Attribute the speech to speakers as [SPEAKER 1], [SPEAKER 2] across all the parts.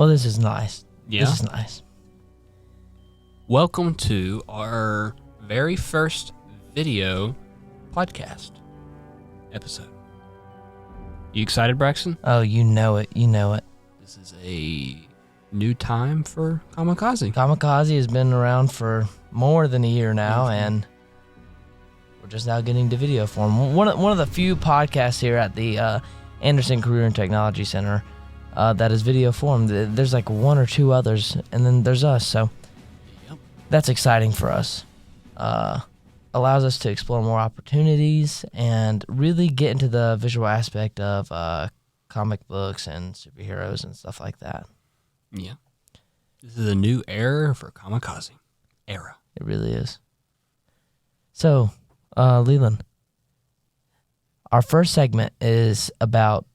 [SPEAKER 1] Well, this is nice.
[SPEAKER 2] Yeah.
[SPEAKER 1] This is nice.
[SPEAKER 2] Welcome to our very first video podcast episode. You excited, Braxton?
[SPEAKER 1] Oh, you know it. You know it.
[SPEAKER 2] This is a new time for Comickaze.
[SPEAKER 1] Comickaze has been around for more than a year now, and we're just now getting to video form. One of the few podcasts here at the Anderson Career and Technology Center that is video form. There's like one or two others, and then there's us. So that's exciting for us. Allows us to explore more opportunities and really get into the visual aspect of comic books and superheroes and stuff like that.
[SPEAKER 2] Yeah. This is a new era for Comickaze. Era.
[SPEAKER 1] It really is. So, Leland, our first segment is about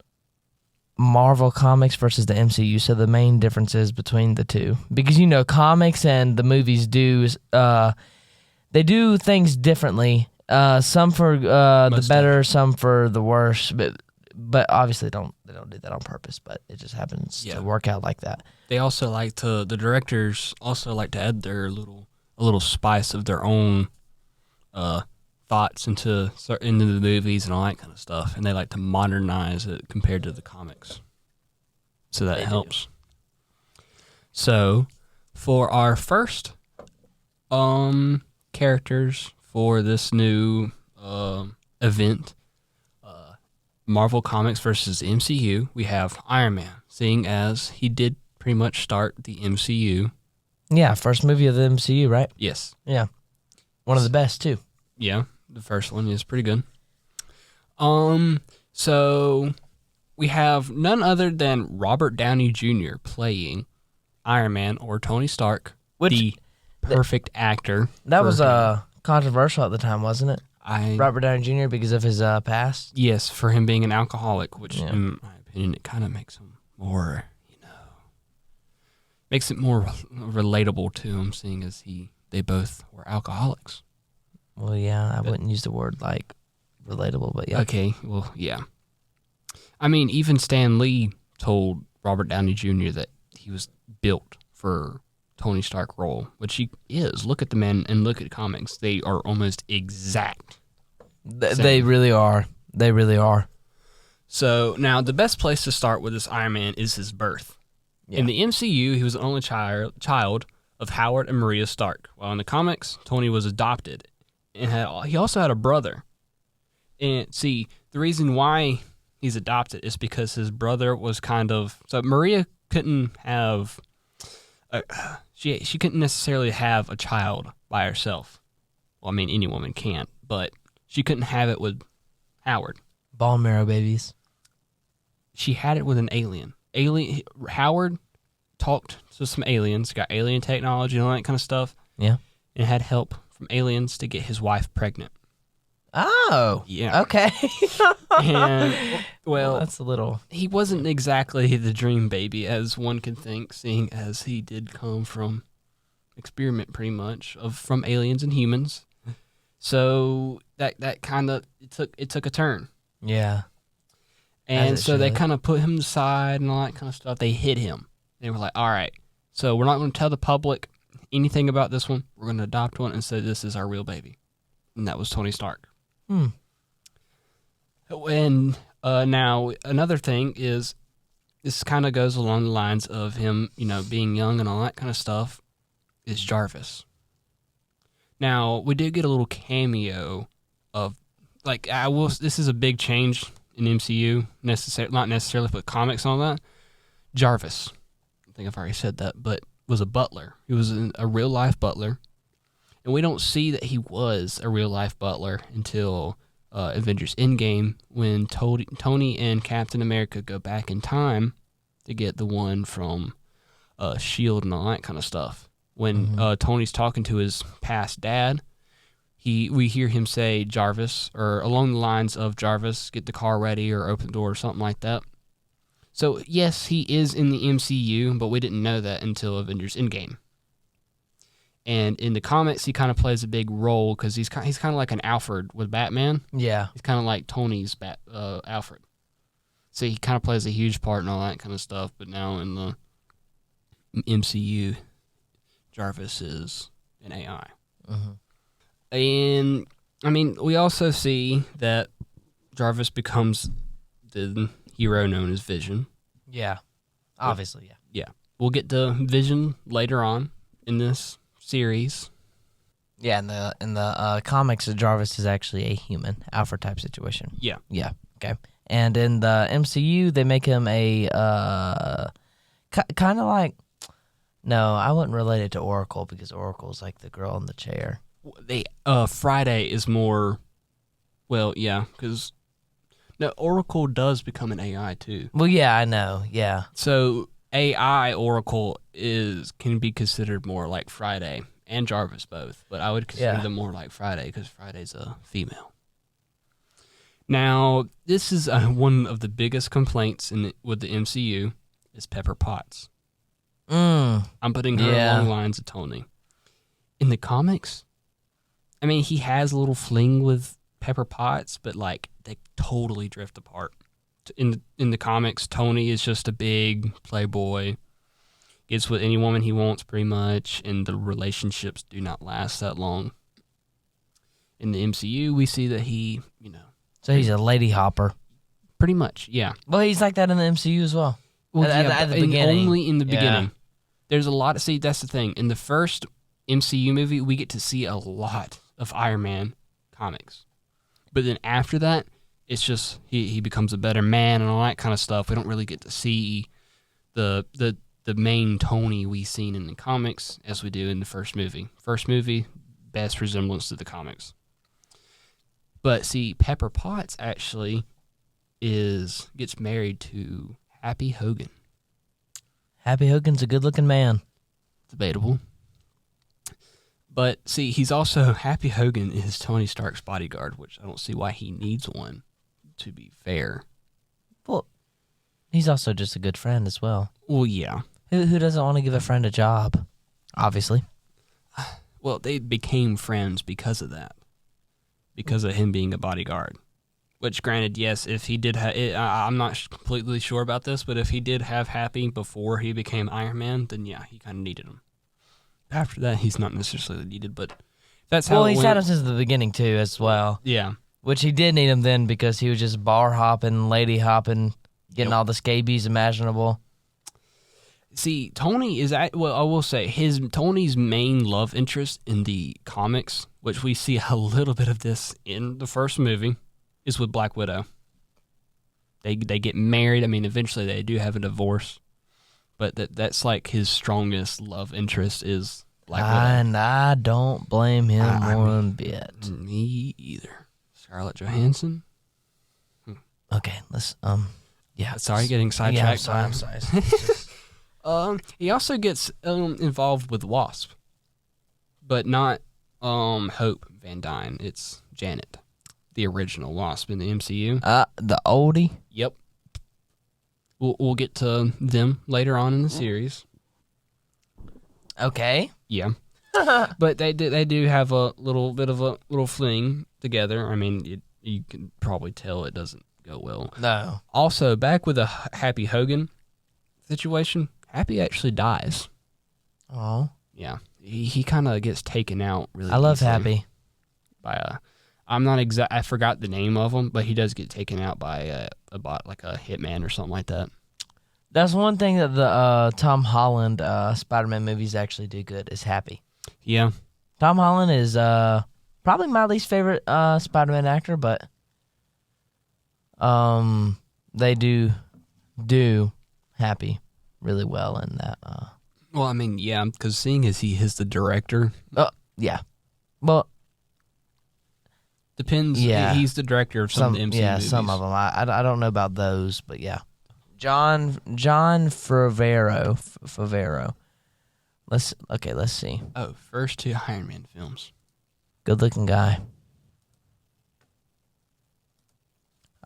[SPEAKER 1] Marvel Comics versus the MCU, so the main differences between the two. Because, you know, comics and the movies they do things differently. Some for the better, some for the worse, but obviously they don't do that on purpose, but it just happens to work out like that.
[SPEAKER 2] They also the directors also like to add a little spice of their own thoughts into the movies and all that kind of stuff, and they like to modernize it compared to the comics. So that helps. So, for our first characters for this new event, Marvel Comics versus MCU, we have Iron Man, seeing as he did pretty much start the MCU. Yeah,
[SPEAKER 1] first movie of the MCU, right?
[SPEAKER 2] Yes.
[SPEAKER 1] Yeah. One of the best, too.
[SPEAKER 2] Yeah, the first one is pretty good. So we have none other than Robert Downey Jr. playing Iron Man, or Tony Stark, the perfect actor.
[SPEAKER 1] That was controversial at the time, wasn't it? Robert Downey Jr. because of his past?
[SPEAKER 2] Yes, for him being an alcoholic, which in my opinion, it kind of makes him more, makes it more relatable to him, seeing as they both were alcoholics.
[SPEAKER 1] Well, yeah, I wouldn't use the word like relatable, but yeah.
[SPEAKER 2] Okay, well, yeah. I mean, even Stan Lee told Robert Downey Jr. that he was built for Tony Stark role, which he is. Look at the man and look at comics. They are almost exact.
[SPEAKER 1] They really are. They really are.
[SPEAKER 2] So, now, the best place to start with this Iron Man is his birth. Yeah. In the MCU, he was the only child of Howard and Maria Stark, while in the comics, Tony was adopted. And he also had a brother. And see, the reason why he's adopted is because his brother was so Maria couldn't have, she couldn't necessarily have a child by herself. Well, I mean, any woman can't, but she couldn't have it with Howard.
[SPEAKER 1] Bone marrow babies.
[SPEAKER 2] She had it with an alien. Howard talked to some aliens, got alien technology and all that kind of stuff.
[SPEAKER 1] Yeah.
[SPEAKER 2] And had help from aliens to get his wife pregnant.
[SPEAKER 1] Oh.
[SPEAKER 2] Yeah.
[SPEAKER 1] Okay.
[SPEAKER 2] And, well,
[SPEAKER 1] that's a little...
[SPEAKER 2] He wasn't exactly the dream baby, as one can think, seeing as he did come from experiment, pretty much, from aliens and humans. So that kind of, it took a turn.
[SPEAKER 1] Yeah.
[SPEAKER 2] And so they kind of put him aside and all that kind of stuff. They hid him. They were like, all right, so we're not going to tell the public anything about this one. We're going to adopt one and say this is our real baby. And that was Tony Stark. And now another thing is, this kind of goes along the lines of him, being young and all that kind of stuff, is Jarvis. Now, we did get a little cameo of, this is a big change in MCU, not necessarily for comics and all that. Jarvis, I think I've already said that, but was a butler. He was a real-life butler. And we don't see that he was a real-life butler until Avengers Endgame, when Tony and Captain America go back in time to get the one from S.H.I.E.L.D. and all that kind of stuff. When Tony's talking to his past dad, we hear him say Jarvis, or along the lines of Jarvis, get the car ready or open the door or something like that. So, yes, he is in the MCU, but we didn't know that until Avengers Endgame. And in the comics, he kind of plays a big role because he's kind of like an Alfred with Batman.
[SPEAKER 1] Yeah.
[SPEAKER 2] He's kind of like Tony's Alfred. So he kind of plays a huge part in all that kind of stuff. But now in the MCU, Jarvis is an AI.
[SPEAKER 1] Mm-hmm.
[SPEAKER 2] And, I mean, we also see that Jarvis becomes the hero known as Vision.
[SPEAKER 1] Yeah. Obviously, yeah.
[SPEAKER 2] Yeah. We'll get to Vision later on in this series.
[SPEAKER 1] Yeah, in the comics, Jarvis is actually a human, Alpha type situation.
[SPEAKER 2] Yeah.
[SPEAKER 1] Yeah. Okay. And in the MCU, they make him a kind of like. No, I wouldn't relate it to Oracle because Oracle's like the girl in the chair.
[SPEAKER 2] Friday is more. Well, yeah, because no, Oracle does become an AI too.
[SPEAKER 1] Well, yeah, I know. Yeah.
[SPEAKER 2] So AI Oracle can be considered more like Friday and Jarvis both, but I would consider them more like Friday because Friday's a female. Now, this is one of the biggest complaints with the MCU is Pepper Potts. I'm putting her along lines of Tony. In the comics, I mean, he has a little fling with Pepper Potts, but like they totally drift apart. In the comics, Tony is just a big playboy, gets with any woman he wants pretty much, and the relationships do not last that long. In the MCU, we see that he,
[SPEAKER 1] So he's a lady hopper.
[SPEAKER 2] Pretty much, yeah.
[SPEAKER 1] Well, he's like that in the MCU as well.
[SPEAKER 2] Well,
[SPEAKER 1] at the beginning.
[SPEAKER 2] Only in the beginning. There's a lot. See, that's the thing. In the first MCU movie, we get to see a lot of Iron Man comics. But then after that, it's just he becomes a better man and all that kind of stuff. We don't really get to see the main Tony we seen in the comics as we do in the first movie. First movie, best resemblance to the comics. But see, Pepper Potts actually gets married to Happy Hogan.
[SPEAKER 1] Happy Hogan's a good-looking man.
[SPEAKER 2] Debatable. But see, Happy Hogan is Tony Stark's bodyguard, which I don't see why he needs one, to be fair.
[SPEAKER 1] Well, he's also just a good friend as well.
[SPEAKER 2] Well, yeah.
[SPEAKER 1] Who doesn't want to give a friend a job? Obviously.
[SPEAKER 2] Well, they became friends because of that. Because of him being a bodyguard. Which, granted, yes, if he did I'm not completely sure about this, but if he did have Happy before he became Iron Man, then yeah, he kind of needed him. After that, he's not necessarily needed, but that's how
[SPEAKER 1] he's had him since the beginning, too, as well.
[SPEAKER 2] Yeah.
[SPEAKER 1] Which he did need him then because he was just bar hopping, lady hopping, getting all the scabies imaginable.
[SPEAKER 2] See, Tony is I will say Tony's main love interest in the comics, which we see a little bit of this in the first movie, is with Black Widow. They get married. I mean, eventually they do have a divorce, but that's like his strongest love interest is Black Widow.
[SPEAKER 1] And I don't blame him one bit.
[SPEAKER 2] Me either. Scarlett Johansson.
[SPEAKER 1] Okay, let's yeah.
[SPEAKER 2] Sorry, getting sidetracked.
[SPEAKER 1] Yeah, I'm sorry.
[SPEAKER 2] He also gets involved with Wasp, but not Hope Van Dyne. It's Janet, the original Wasp in the MCU.
[SPEAKER 1] The oldie.
[SPEAKER 2] Yep. We'll get to them later on in the series.
[SPEAKER 1] Okay.
[SPEAKER 2] Yeah. But they do have a little bit of a little fling together. I mean, you can probably tell it doesn't go well.
[SPEAKER 1] No.
[SPEAKER 2] Also, back with the Happy Hogan situation, Happy actually dies.
[SPEAKER 1] Oh.
[SPEAKER 2] Yeah. He kind of gets taken out really
[SPEAKER 1] I love
[SPEAKER 2] easily
[SPEAKER 1] Happy.
[SPEAKER 2] By I forgot the name of him, but he does get taken out by a bot, like a hitman or something like that.
[SPEAKER 1] That's one thing that the Tom Holland Spider-Man movies actually do good is Happy.
[SPEAKER 2] Yeah.
[SPEAKER 1] Tom Holland is probably my least favorite Spider-Man actor, but they do Happy really well in that.
[SPEAKER 2] Well, I mean, yeah, because seeing as he is the director.
[SPEAKER 1] Yeah. Well,
[SPEAKER 2] depends.
[SPEAKER 1] Yeah.
[SPEAKER 2] He's the director of some of the MCU movies.
[SPEAKER 1] Some of them. I don't know about those, but yeah. John Favreau. Let's see.
[SPEAKER 2] Oh, first two Iron Man films.
[SPEAKER 1] Good looking guy.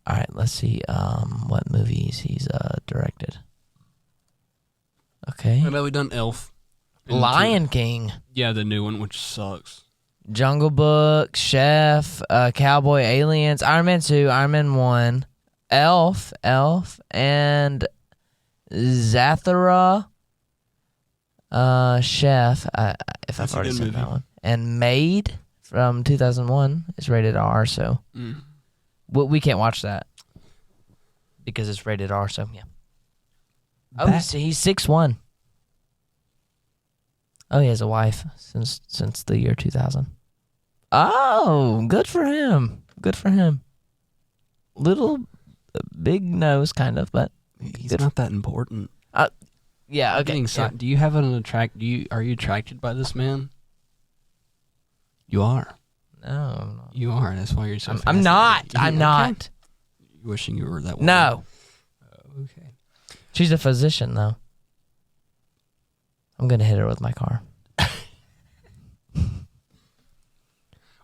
[SPEAKER 1] All right, let's see what movies he's directed. Okay.
[SPEAKER 2] I know we done Elf.
[SPEAKER 1] Lion King.
[SPEAKER 2] Yeah, the new one, which sucks.
[SPEAKER 1] Jungle Book, Chef, Cowboy Aliens, Iron Man 2, Iron Man 1, Elf, and Zathura. Chef, if
[SPEAKER 2] That's
[SPEAKER 1] I've
[SPEAKER 2] a
[SPEAKER 1] already
[SPEAKER 2] good
[SPEAKER 1] said
[SPEAKER 2] movie.
[SPEAKER 1] that one. And Maid from 2001 is rated R, so we can't watch that because it's rated R, so yeah. Oh, he's 6'1". Oh, he has a wife since the year 2000. Oh, good for him. Good for him. Little big nose, kind of, but
[SPEAKER 2] He's not that important.
[SPEAKER 1] yeah. Okay.
[SPEAKER 2] Do you have an Are you attracted by this man? You are.
[SPEAKER 1] No, I'm not.
[SPEAKER 2] You are. That's why you're so.
[SPEAKER 1] I'm not.
[SPEAKER 2] fascinated.
[SPEAKER 1] I'm not.
[SPEAKER 2] You're wishing you were that one.
[SPEAKER 1] No.
[SPEAKER 2] Okay.
[SPEAKER 1] She's a physician, though. I'm gonna hit her with my car.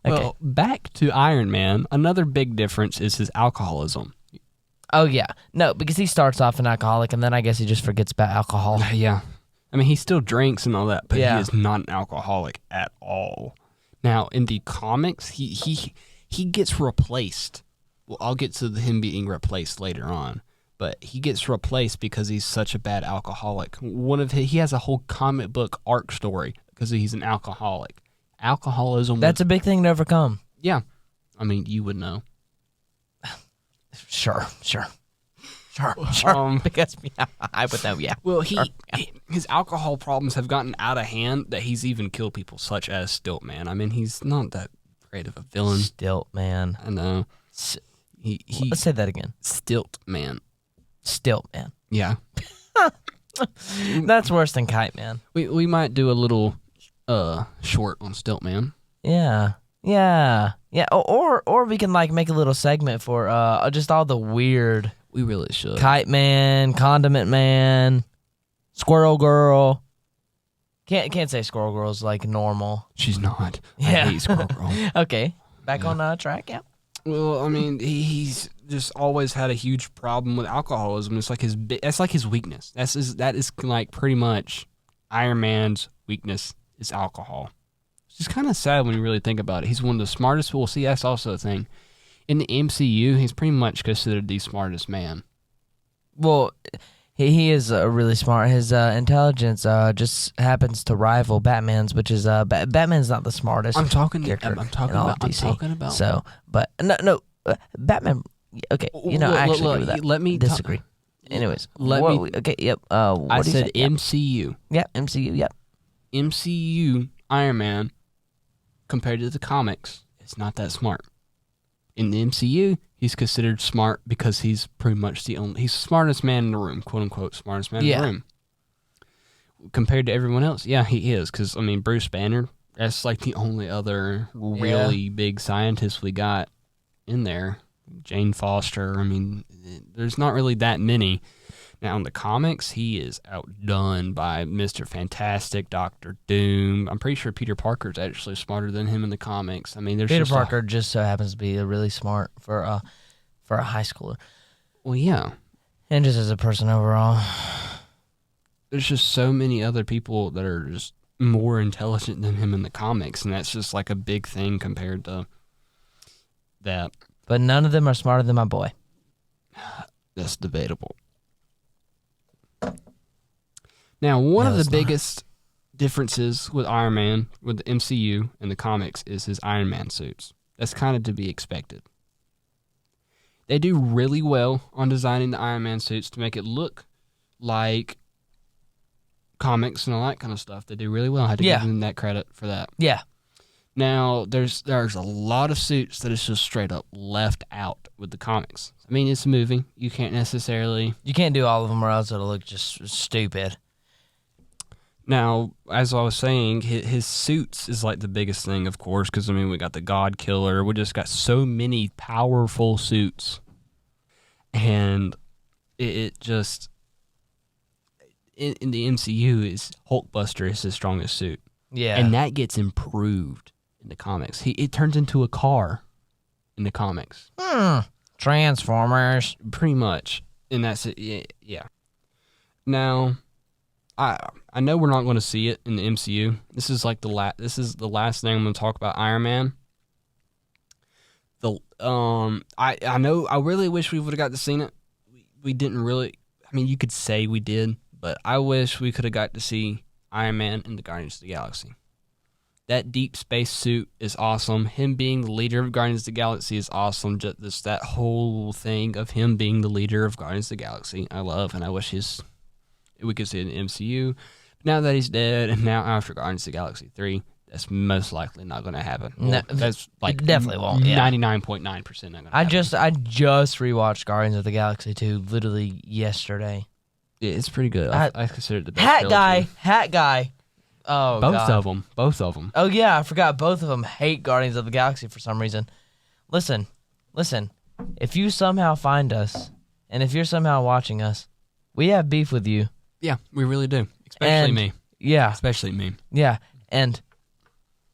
[SPEAKER 2] Well, back to Iron Man. Another big difference is his alcoholism.
[SPEAKER 1] Oh yeah, no, because he starts off an alcoholic, and then I guess he just forgets about alcohol.
[SPEAKER 2] Yeah. I mean, he still drinks and all that, but
[SPEAKER 1] Yeah.
[SPEAKER 2] he is not an alcoholic at all. Now, in the comics, he gets replaced. Well, I'll get to him being replaced later on, but he gets replaced because he's such a bad alcoholic. He has a whole comic book arc story because he's an alcoholic. Alcoholism.
[SPEAKER 1] That's a big thing to overcome.
[SPEAKER 2] Yeah. I mean, you would know.
[SPEAKER 1] Sure. Because I would know. Yeah.
[SPEAKER 2] Well, his alcohol problems have gotten out of hand that he's even killed people, such as Stiltman. I mean, he's not that great of a villain.
[SPEAKER 1] Stilt man.
[SPEAKER 2] I know.
[SPEAKER 1] Let's say that again.
[SPEAKER 2] Stiltman.
[SPEAKER 1] Stilt man.
[SPEAKER 2] Yeah.
[SPEAKER 1] That's worse than Kite Man.
[SPEAKER 2] We might do a little short on Stiltman.
[SPEAKER 1] Yeah. Or we can like make a little segment for just all the weird.
[SPEAKER 2] We really should.
[SPEAKER 1] Kite Man, Condiment Man, Squirrel Girl. Can't say Squirrel Girl's like normal.
[SPEAKER 2] She's not.
[SPEAKER 1] Yeah.
[SPEAKER 2] I hate Squirrel Girl.
[SPEAKER 1] Okay, back on track. Yeah.
[SPEAKER 2] Well, I mean, he's just always had a huge problem with alcoholism. It's like that's like his weakness. That is like pretty much Iron Man's weakness is alcohol. It's just kind of sad when you really think about it. He's one of the smartest people. See, that's also a thing. In the MCU, he's pretty much considered the smartest man.
[SPEAKER 1] Well, he is really smart. His intelligence just happens to rival Batman's, which is Batman's not the smartest.
[SPEAKER 2] I'm talking
[SPEAKER 1] character
[SPEAKER 2] about.
[SPEAKER 1] in DC.
[SPEAKER 2] I'm talking about.
[SPEAKER 1] So, but no, Batman. Okay, actually, with that.
[SPEAKER 2] Let me
[SPEAKER 1] disagree. Anyways, okay, yep.
[SPEAKER 2] I said MCU.
[SPEAKER 1] Yep, MCU. Yep.
[SPEAKER 2] MCU Iron Man compared to the comics, it's not that smart. In the MCU, he's considered smart because he's pretty much he's the smartest man in the room, quote unquote, smartest man in the room. Compared to everyone else, yeah, he is. Because, I mean, Bruce Banner, that's like the only other really big scientist we got in there. Jane Foster, I mean, there's not really that many. Now, in the comics, he is outdone by Mr. Fantastic, Dr. Doom. I'm pretty sure Peter Parker's actually smarter than him in the comics. I mean, there's
[SPEAKER 1] Peter Parker just so happens to be really smart for a high schooler.
[SPEAKER 2] Well, yeah.
[SPEAKER 1] And just as a person overall.
[SPEAKER 2] There's just so many other people that are just more intelligent than him in the comics, and that's just like a big thing compared to that.
[SPEAKER 1] But none of them are smarter than my boy.
[SPEAKER 2] That's debatable. Now, one of the biggest differences with Iron Man, with the MCU and the comics, is his Iron Man suits. That's kind of to be expected. They do really well on designing the Iron Man suits to make it look like comics and all that kind of stuff. They do really well. I had to give them that credit for that.
[SPEAKER 1] Yeah.
[SPEAKER 2] Now, there's a lot of suits that is just straight up left out with the comics. I mean, it's a movie. You can't do all of them or else it'll look just stupid. Now, as I was saying, his suits is like the biggest thing, of course, because, I mean, we got the God Killer. We just got so many powerful suits. And it just, in the MCU, is Hulkbuster is his strongest suit.
[SPEAKER 1] Yeah.
[SPEAKER 2] And that gets improved in the comics. It turns into a car in the comics.
[SPEAKER 1] Transformers.
[SPEAKER 2] Pretty much. And that's it. Yeah. Now, I know we're not going to see it in the MCU. This is like the last thing I'm going to talk about Iron Man. I know I really wish we would have got to see it. We didn't really. I mean, you could say we did, but I wish we could have got to see Iron Man in the Guardians of the Galaxy. That deep space suit is awesome. Him being the leader of Guardians of the Galaxy is awesome. Just that whole thing of him being the leader of Guardians of the Galaxy, I love, and I wish we could see it in the MCU. Now that he's dead, and now after Guardians of the Galaxy 3, that's most likely not going to happen. Well, that's like
[SPEAKER 1] definitely won't. Yeah.
[SPEAKER 2] 99.9% not going to happen.
[SPEAKER 1] I just rewatched Guardians of the Galaxy 2 literally yesterday.
[SPEAKER 2] It's pretty good. I consider it the best.
[SPEAKER 1] Hat guy. Oh,
[SPEAKER 2] both
[SPEAKER 1] God.
[SPEAKER 2] of them.
[SPEAKER 1] Oh yeah, I forgot. Both of them hate Guardians of the Galaxy for some reason. Listen. If you somehow find us, and if you're somehow watching us, we have beef with you.
[SPEAKER 2] Yeah, we really do. Especially me.
[SPEAKER 1] Yeah.
[SPEAKER 2] Especially me.
[SPEAKER 1] Yeah, and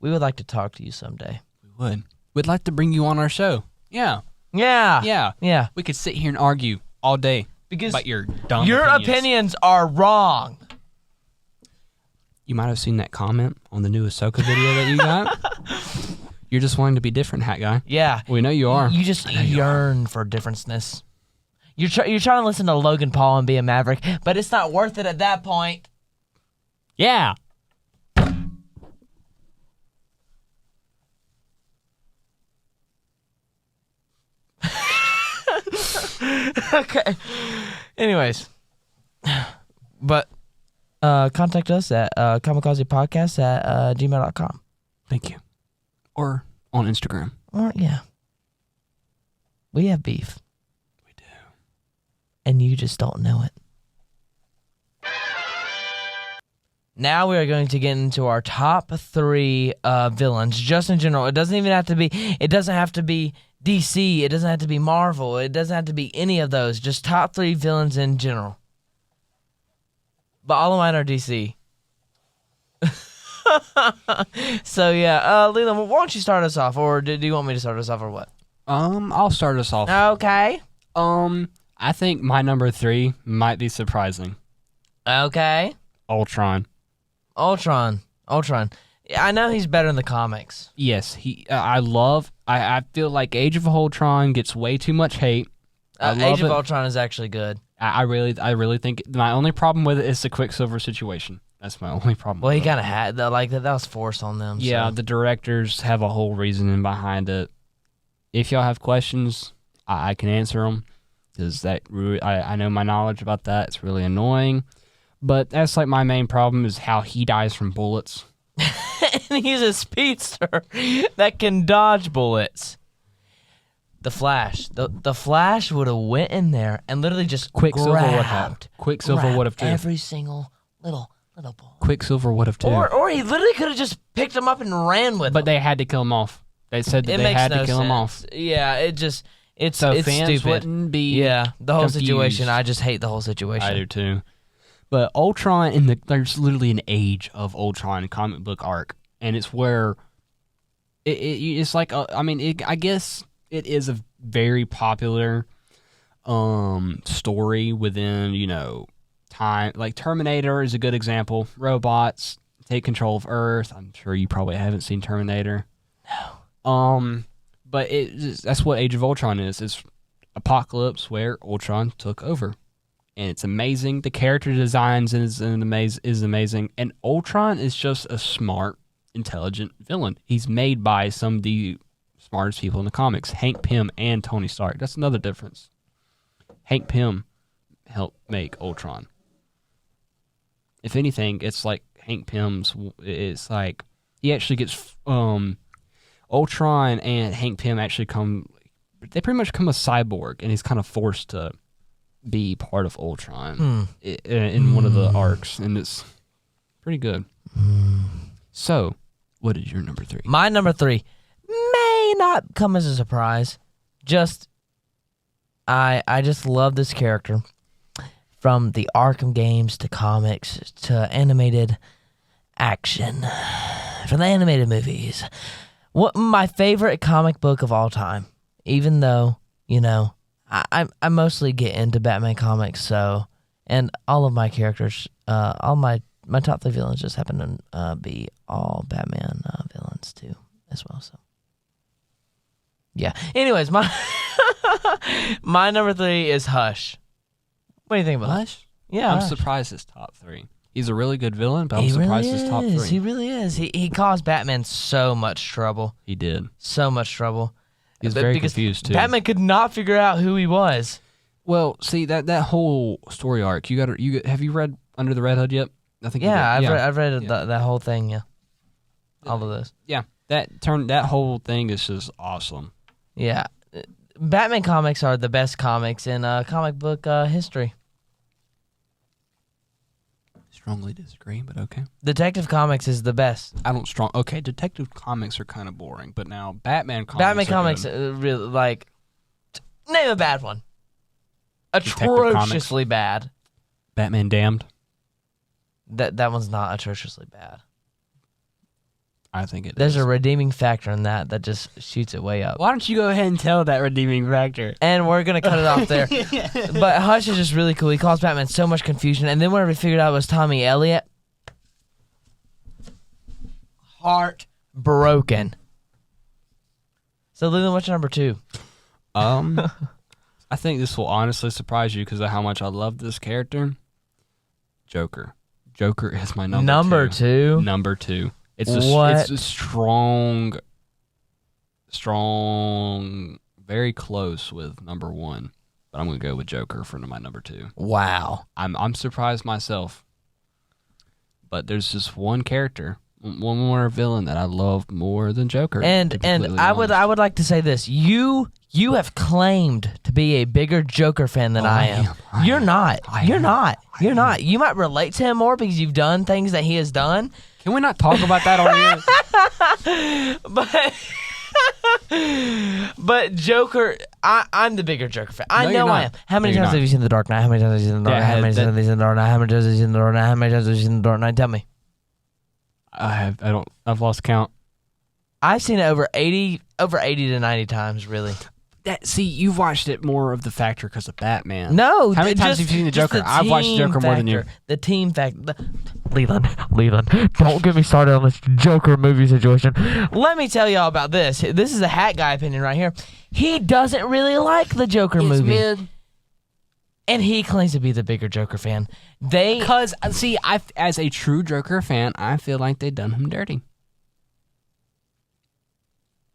[SPEAKER 1] we would like to talk to you someday.
[SPEAKER 2] We would. We'd like to bring you on our show. Yeah.
[SPEAKER 1] Yeah.
[SPEAKER 2] We could sit here and argue all day
[SPEAKER 1] because
[SPEAKER 2] about your dumb
[SPEAKER 1] opinions are wrong.
[SPEAKER 2] You might have seen that comment on the new Ahsoka video that you got. You're just wanting to be different, hat guy.
[SPEAKER 1] Yeah.
[SPEAKER 2] We know you are.
[SPEAKER 1] You just yearn for differenceness. You're trying to listen to Logan Paul and be a Maverick, but it's not worth it at that point.
[SPEAKER 2] Yeah.
[SPEAKER 1] Okay. Anyways. But contact us at Comickaze Podcast at gmail.com.
[SPEAKER 2] Thank you. Or on Instagram.
[SPEAKER 1] Or, yeah. We have beef.
[SPEAKER 2] We do.
[SPEAKER 1] And you just don't know it. Now we are going to get into our top 3 villains, just in general. It doesn't have to be DC. It doesn't have to be Marvel. It doesn't have to be any of those. Just top 3 villains in general. But all of mine are DC. So yeah, Leland, why don't you start us off, or do you want me to start us off, or what?
[SPEAKER 2] I'll start us off.
[SPEAKER 1] Okay.
[SPEAKER 2] I think my number 3 might be surprising.
[SPEAKER 1] Okay.
[SPEAKER 2] Ultron.
[SPEAKER 1] I know he's better in the comics.
[SPEAKER 2] Yes, I feel like Age of Ultron gets way too much hate.
[SPEAKER 1] Age of Ultron is actually good.
[SPEAKER 2] I really think my only problem with it is the Quicksilver situation. That's my only problem.
[SPEAKER 1] Well, he kind of had that. Like that was forced on them.
[SPEAKER 2] Yeah,
[SPEAKER 1] so.
[SPEAKER 2] The directors have a whole reasoning behind it. If y'all have questions, I can answer them because I know my knowledge about that. It's really annoying, but that's like my main problem is how he dies from bullets.
[SPEAKER 1] And he's a speedster that can dodge bullets. The Flash. The Flash would have went in there and literally just
[SPEAKER 2] Quicksilver would have. Quicksilver would have too.
[SPEAKER 1] Every single little ball.
[SPEAKER 2] Quicksilver would have too.
[SPEAKER 1] Or he literally could have just picked him up and ran with him.
[SPEAKER 2] But they had to kill him off. They said that they had to kill him off.
[SPEAKER 1] Yeah, it's
[SPEAKER 2] fans
[SPEAKER 1] stupid.
[SPEAKER 2] Wouldn't be
[SPEAKER 1] the whole
[SPEAKER 2] confused.
[SPEAKER 1] situation. I just hate the whole situation.
[SPEAKER 2] I do too. But Ultron there's literally an Age of Ultron comic book arc, and it's where it's like I guess it is a very popular story within time. Like Terminator is a good example. Robots take control of Earth. I'm sure you probably haven't seen Terminator.
[SPEAKER 1] No.
[SPEAKER 2] But that's what Age of Ultron is. It's apocalypse where Ultron took over. And it's amazing. The character designs is amazing. And Ultron is just a smart, intelligent villain. He's made by some of the smartest people in the comics. Hank Pym and Tony Stark. That's another difference. Hank Pym helped make Ultron. If anything, it's like Hank Pym's... It's like... He actually gets... Ultron and Hank Pym actually come... They pretty much become a cyborg, and he's kind of forced to be part of Ultron in one of the arcs, and it's pretty good. So, what is your number 3?
[SPEAKER 1] My number 3 may not come as a surprise. I just love this character. From the Arkham games to comics to animated action, from the animated movies. What my favorite comic book of all time, even though, I mostly get into Batman comics, so, and all of my characters, all my top 3 villains just happen to be all Batman villains too, as well, so. Yeah. Anyways, my number 3 is Hush. What do you think about
[SPEAKER 2] Hush?
[SPEAKER 1] that? Yeah.
[SPEAKER 2] I'm surprised it's top 3. He's a really good villain, but I'm
[SPEAKER 1] He
[SPEAKER 2] surprised
[SPEAKER 1] really
[SPEAKER 2] he's top
[SPEAKER 1] is.
[SPEAKER 2] 3.
[SPEAKER 1] He really is. He caused Batman so much trouble.
[SPEAKER 2] He did.
[SPEAKER 1] So much trouble.
[SPEAKER 2] He was very confused too.
[SPEAKER 1] Batman could not figure out who he was.
[SPEAKER 2] Well, see that whole story arc. Have you read Under the Red Hood yet? I think.
[SPEAKER 1] Yeah,
[SPEAKER 2] you did.
[SPEAKER 1] I've read that whole thing. Yeah, all of those.
[SPEAKER 2] Yeah, that whole thing is just awesome.
[SPEAKER 1] Yeah, Batman comics are the best comics in comic book history.
[SPEAKER 2] Strongly disagree, but okay.
[SPEAKER 1] Detective Comics is the best.
[SPEAKER 2] Okay, Detective Comics are kind of boring, but now Batman Comics.
[SPEAKER 1] Batman
[SPEAKER 2] are
[SPEAKER 1] Comics
[SPEAKER 2] good.
[SPEAKER 1] really like. Name a bad one.
[SPEAKER 2] Detective
[SPEAKER 1] Atrociously bad.
[SPEAKER 2] Batman Damned.
[SPEAKER 1] That one's not atrociously bad.
[SPEAKER 2] I think it
[SPEAKER 1] There's
[SPEAKER 2] is.
[SPEAKER 1] a redeeming factor in that just shoots it way up.
[SPEAKER 2] Why don't you go ahead and tell that redeeming factor?
[SPEAKER 1] And we're going to cut it off there. But Hush is just really cool. He caused Batman so much confusion. And then whenever we figured out it was Tommy Elliott, heart broken. So, Leland, what's your number 2?
[SPEAKER 2] I think this will honestly surprise you because of how much I love this character. Joker. Joker is my number 2. Number 2. It's a strong, very close with number 1, but I'm gonna go with Joker for my number 2.
[SPEAKER 1] Wow.
[SPEAKER 2] I'm surprised myself, but there's just one character, one more villain that I love more than Joker.
[SPEAKER 1] And I would like to say this: you have claimed to be a bigger Joker fan than I am. You're not. You're not. You might relate to him more because you've done things that he has done.
[SPEAKER 2] Can we not talk about that on
[SPEAKER 1] here? But Joker, I'm the bigger Joker fan. I know I am. How many times have you seen The Dark Knight? How many times have you seen The Dark Knight? How many times have you seen The Dark Knight? How many times have you seen The Dark Knight? How many times have you seen The Dark Knight? Tell me.
[SPEAKER 2] I've lost count.
[SPEAKER 1] I've seen it over 80 to 90 times, really.
[SPEAKER 2] See, you've watched it more of the factor because of Batman.
[SPEAKER 1] No,
[SPEAKER 2] how many times have you seen the Joker? I've watched the Joker more than you.
[SPEAKER 1] The team factor. Leland, don't get me started on this Joker movie situation. Let me tell y'all about this. This is a hat guy opinion right here. He doesn't really like the Joker movie.
[SPEAKER 2] Mid.
[SPEAKER 1] And he claims to be the bigger Joker fan.
[SPEAKER 2] Because, see, as a true Joker fan, I feel like they done him dirty.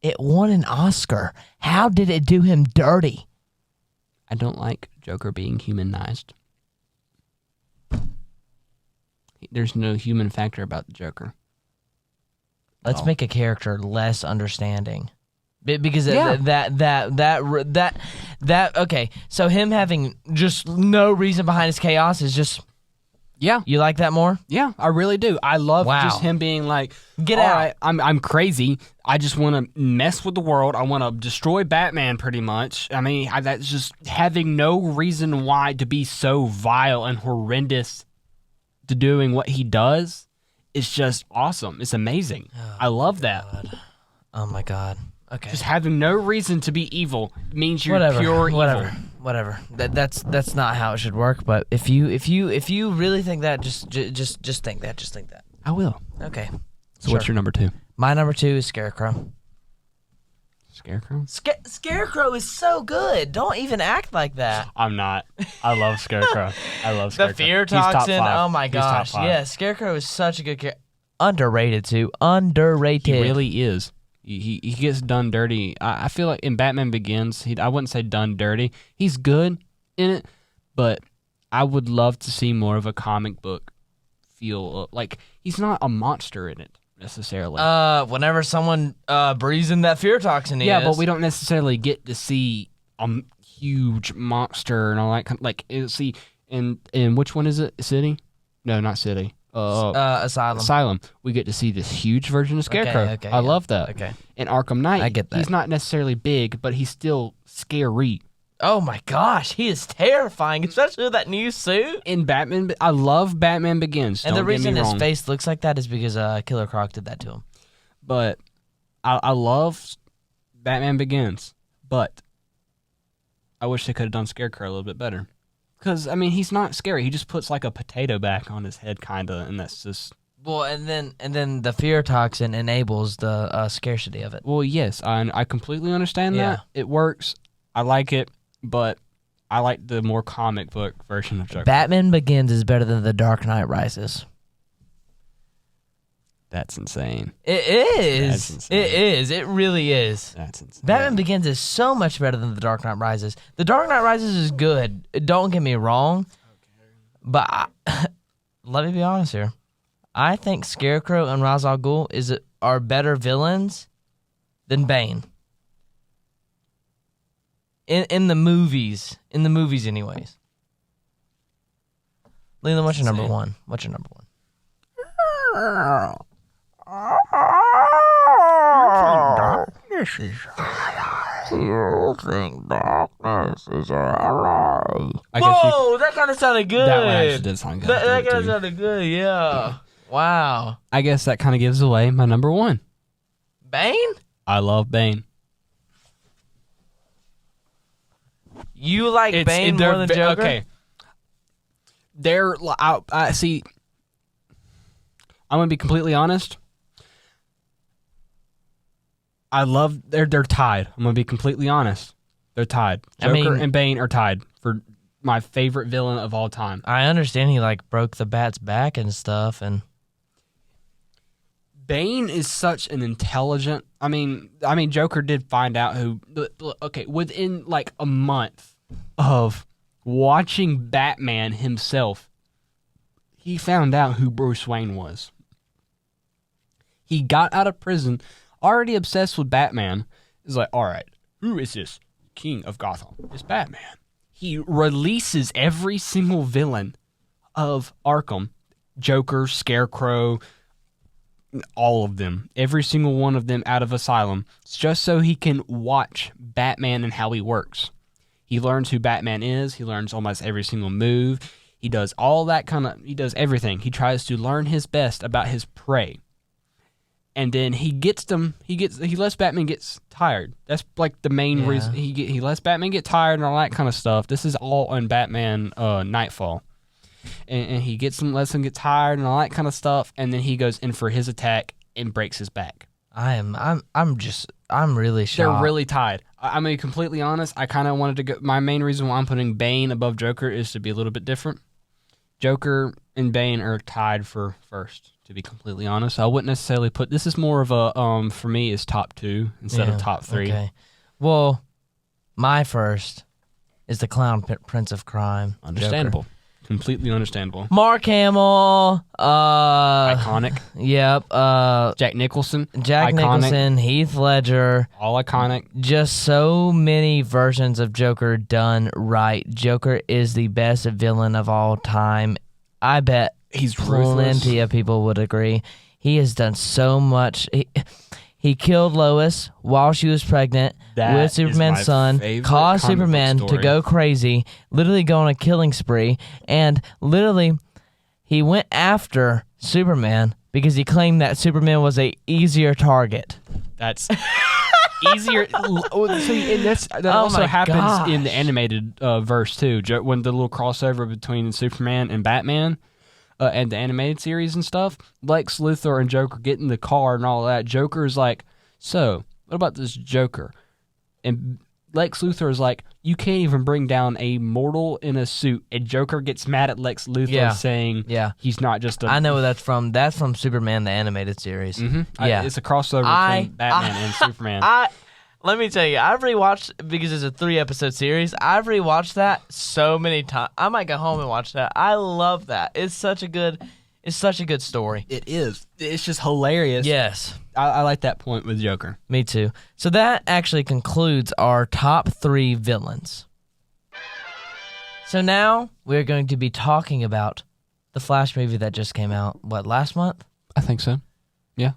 [SPEAKER 1] It won an Oscar. How did it do him dirty?
[SPEAKER 2] I don't like Joker being humanized. There's no human factor about the Joker.
[SPEAKER 1] Let's make a character less understanding. Because okay, so him having just no reason behind his chaos is just...
[SPEAKER 2] Yeah.
[SPEAKER 1] You like that more?
[SPEAKER 2] Yeah, I really do. I love just him being like,
[SPEAKER 1] get out.
[SPEAKER 2] Right, I'm crazy. I just want to mess with the world. I want to destroy Batman pretty much. I mean, that's just having no reason why to be so vile and horrendous to doing what he does. It's just awesome. It's amazing. I love that.
[SPEAKER 1] God. Oh my God. Okay.
[SPEAKER 2] Just having no reason to be evil means you're pure evil.
[SPEAKER 1] Whatever. That's not how it should work. But if you really think that, just think that. Just think that.
[SPEAKER 2] I will.
[SPEAKER 1] Okay.
[SPEAKER 2] So what's your number 2?
[SPEAKER 1] My number 2 is Scarecrow.
[SPEAKER 2] Scarecrow?
[SPEAKER 1] Scarecrow is so good. Don't even act like that.
[SPEAKER 2] I'm not. I love Scarecrow.
[SPEAKER 1] The fear toxin. Oh my gosh. Yeah, Scarecrow is such a good character. Underrated too. Underrated.
[SPEAKER 2] He really is. He gets done dirty. I feel like in Batman Begins, I wouldn't say done dirty. He's good in it, but I would love to see more of a comic book feel. Like, he's not a monster in it necessarily.
[SPEAKER 1] Whenever someone breathes in that fear toxin,
[SPEAKER 2] yeah, but we don't necessarily get to see a huge monster and all that kind of, like, see, and which one is it? City? No, not City. Asylum. We get to see this huge version of Scarecrow.
[SPEAKER 1] Okay,
[SPEAKER 2] I love that.
[SPEAKER 1] Okay.
[SPEAKER 2] In Arkham Knight,
[SPEAKER 1] I get that.
[SPEAKER 2] He's not necessarily big, but he's still scary.
[SPEAKER 1] Oh my gosh, he is terrifying, especially with that new suit.
[SPEAKER 2] In Batman, I love Batman Begins.
[SPEAKER 1] And the reason his
[SPEAKER 2] wrong.
[SPEAKER 1] face looks like that is because Killer Croc did that to him.
[SPEAKER 2] But I love Batman Begins, but I wish they could have done Scarecrow a little bit better. Because, I mean, he's not scary. He just puts like a potato back on his head, kind of, and that's just...
[SPEAKER 1] Well, and then the fear toxin enables the scarcity of it.
[SPEAKER 2] Well, yes, I completely understand that. It works. I like it, but I like the more comic book version of Joker.
[SPEAKER 1] Batman Begins is better than The Dark Knight Rises.
[SPEAKER 2] That's insane.
[SPEAKER 1] It is.
[SPEAKER 2] That's insane.
[SPEAKER 1] It is. It really is.
[SPEAKER 2] That's insane.
[SPEAKER 1] Batman Begins is so much better than The Dark Knight Rises. The Dark Knight Rises is good. Don't get me wrong. But let me be honest here. I think Scarecrow and Ra's al Ghul are better villains than Bane. In the movies. In the movies, anyways. Leland, what's your number one? What's your number one? You think darkness is alive. Whoa, that kind of sounded good.
[SPEAKER 2] That one actually did sound good.
[SPEAKER 1] That kind of sounded good, yeah. Wow.
[SPEAKER 2] I guess that kind of gives away my number one.
[SPEAKER 1] Bane?
[SPEAKER 2] I love Bane.
[SPEAKER 1] You like Bane more than Joker?
[SPEAKER 2] Okay. I see. I'm gonna be completely honest. They're tied. I'm gonna be completely honest. They're tied. Joker and Bane are tied for my favorite villain of all time.
[SPEAKER 1] I understand he broke the Bat's back and stuff, and
[SPEAKER 2] Bane is such an intelligent. I mean, Joker did find out who. Okay, within a month of watching Batman himself, he found out who Bruce Wayne was. He got out of prison, already obsessed with Batman. He's like, all right, who is this king of Gotham? It's Batman. He releases every single villain of Arkham, Joker, Scarecrow, all of them, every single one of them out of Asylum, just so he can watch Batman and how he works. He learns who Batman is. He learns almost every single move. He does all that he does everything. He tries to learn his best about his prey. And then he lets Batman get tired. That's the main reason. He lets Batman get tired and all that kind of stuff. This is all on Batman Nightfall. And he lets him get tired and all that kind of stuff, and then he goes in for his attack and breaks his back.
[SPEAKER 1] I'm really shocked.
[SPEAKER 2] They're really tied. I'm gonna be completely honest. I kind of wanted to go. My main reason why I'm putting Bane above Joker is to be a little bit different. Joker and Bane are tied for first. To be completely honest, I wouldn't necessarily put this is more of a for me is top 2 instead of top 3.
[SPEAKER 1] Okay. Well, my first is the Clown Prince of Crime.
[SPEAKER 2] Understandable.
[SPEAKER 1] Joker.
[SPEAKER 2] Completely understandable.
[SPEAKER 1] Mark Hamill.
[SPEAKER 2] Iconic.
[SPEAKER 1] Yep.
[SPEAKER 2] Jack Nicholson.
[SPEAKER 1] Nicholson. Heath Ledger.
[SPEAKER 2] All iconic.
[SPEAKER 1] Just so many versions of Joker done right. Joker is the best villain of all time. I bet
[SPEAKER 2] he's
[SPEAKER 1] plenty of people would agree. He has done so much. He killed Lois while she was pregnant with Superman's son, caused Superman to go crazy, literally go on a killing spree, and literally he went after Superman because he claimed that Superman was a easier target.
[SPEAKER 2] That's easier. That also happens in the animated verse too, when the little crossover between Superman and Batman. And the animated series and stuff, Lex Luthor and Joker get in the car and all that. Joker is like, so, what about this Joker? And Lex Luthor is like, you can't even bring down a mortal in a suit. And Joker gets mad at Lex Luthor saying he's not just a...
[SPEAKER 1] I know where that's from. That's from Superman, the animated series.
[SPEAKER 2] Mm-hmm. Yeah. It's a crossover between Batman and Superman.
[SPEAKER 1] Let me tell you, I've rewatched, because it's a 3-episode series, I've rewatched that so many times. I might go home and watch that. I love that. It's such a good story.
[SPEAKER 2] It is. It's just hilarious.
[SPEAKER 1] Yes.
[SPEAKER 2] I like that point with Joker.
[SPEAKER 1] Me too. So that actually concludes our top 3 villains. So now we're going to be talking about the Flash movie that just came out, last month?
[SPEAKER 2] I think so. Yeah.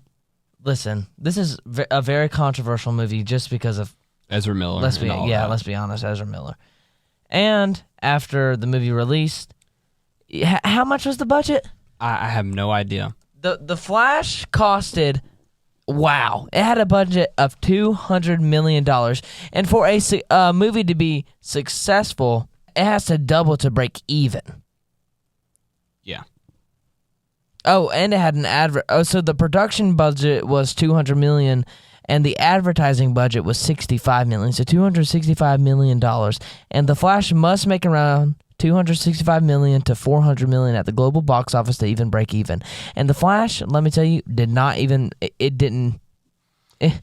[SPEAKER 1] Listen, this is a very controversial movie just because of
[SPEAKER 2] Ezra Miller.
[SPEAKER 1] Let's be honest, Ezra Miller. And after the movie released, how much was the budget?
[SPEAKER 2] I have no idea.
[SPEAKER 1] The Flash costed, it had a budget of $200 million. And for a movie to be successful, it has to double to break even.
[SPEAKER 2] Yeah.
[SPEAKER 1] Oh, and it had an advert. Oh, so the production budget was $200 million, and the advertising budget was $65 million, so $265 million. And The Flash must make around $265 million to $400 million at the global box office to even break even. And The Flash, let me tell you, did not even, it didn't.
[SPEAKER 2] And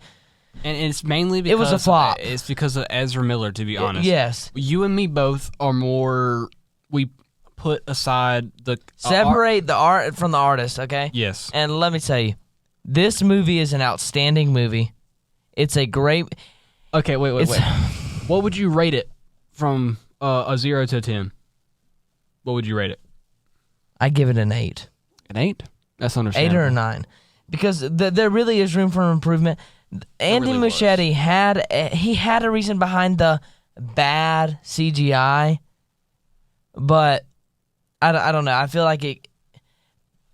[SPEAKER 2] it's mainly because
[SPEAKER 1] it was a flop.
[SPEAKER 2] It's because of Ezra Miller, to be honest.
[SPEAKER 1] Yes.
[SPEAKER 2] You and me both are more, we put aside the...
[SPEAKER 1] Separate the art from the artist, okay?
[SPEAKER 2] Yes.
[SPEAKER 1] And let me tell you, this movie is an outstanding movie. It's a great...
[SPEAKER 2] Okay, wait. What would you rate it from a 0 to 10? What would you rate it?
[SPEAKER 1] I give it an 8.
[SPEAKER 2] An 8? That's understandable.
[SPEAKER 1] 8 or a 9. Because there really is room for improvement. Andy
[SPEAKER 2] really
[SPEAKER 1] Muschietti had a reason behind the bad CGI, but I don't know. I feel like it.